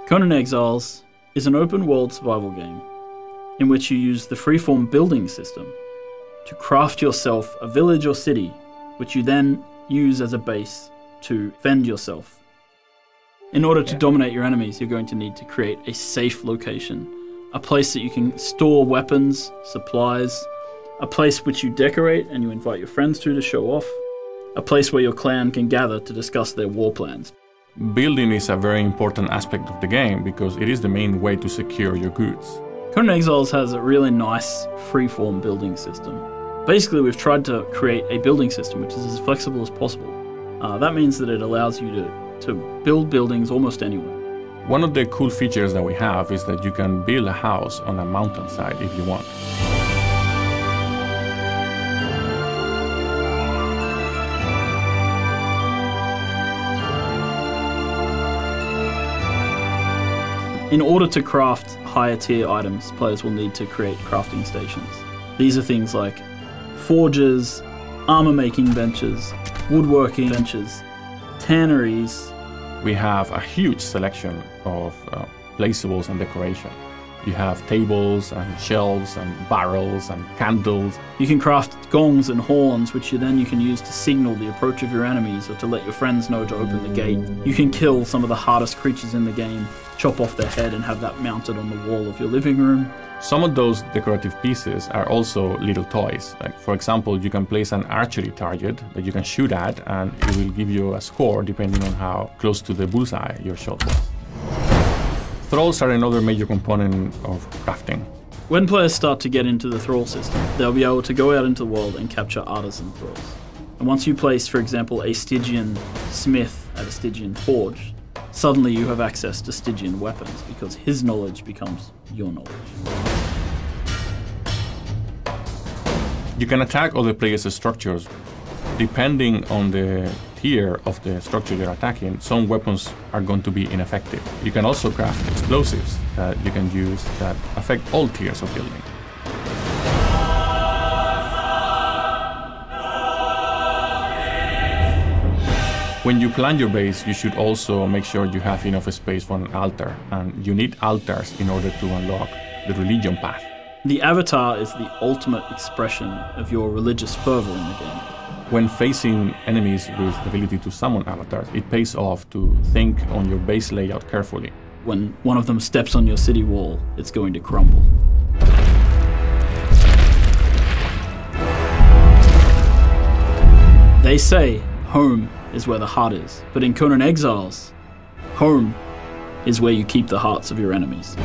Conan Exiles is an open-world survival game in which you use the freeform building system to craft yourself a village or city, which you then use as a base to fend yourself. In order to dominate your enemies, you're going to need to create a safe location, a place that you can store weapons, supplies, a place which you decorate and you invite your friends to show off, a place where your clan can gather to discuss their war plans. Building is a very important aspect of the game because it is the main way to secure your goods. Conan Exiles has a really nice freeform building system. Basically, we've tried to create a building system which is as flexible as possible. That means that it allows you to build buildings almost anywhere. One of the cool features that we have is that you can build a house on a mountainside if you want. In order to craft higher tier items, players will need to create crafting stations. These are things like forges, armor making benches, woodworking benches, tanneries. We have a huge selection of placeables and decoration. You have tables and shelves and barrels and candles. You can craft gongs and horns, which you can use to signal the approach of your enemies or to let your friends know to open the gate. You can kill some of the hardest creatures in the game, chop off their head and have that mounted on the wall of your living room. Some of those decorative pieces are also little toys. Like, for example, you can place an archery target that you can shoot at and it will give you a score depending on how close to the bullseye your shot was. Thralls are another major component of crafting. When players start to get into the thrall system, they'll be able to go out into the world and capture artisan thralls. And once you place, for example, a Stygian smith at a Stygian forge, suddenly you have access to Stygian weapons because his knowledge becomes your knowledge. You can attack other players' structures. Depending on the tier of the structure you're attacking, some weapons are going to be ineffective. You can also craft explosives that you can use that affect all tiers of building. When you plan your base, you should also make sure you have enough space for an altar, and you need altars in order to unlock the religion path. The avatar is the ultimate expression of your religious fervor in the game. When facing enemies with the ability to summon avatars, it pays off to think on your base layout carefully. When one of them steps on your city wall, it's going to crumble. They say home is where the heart is, but in Conan Exiles, home is where you keep the hearts of your enemies.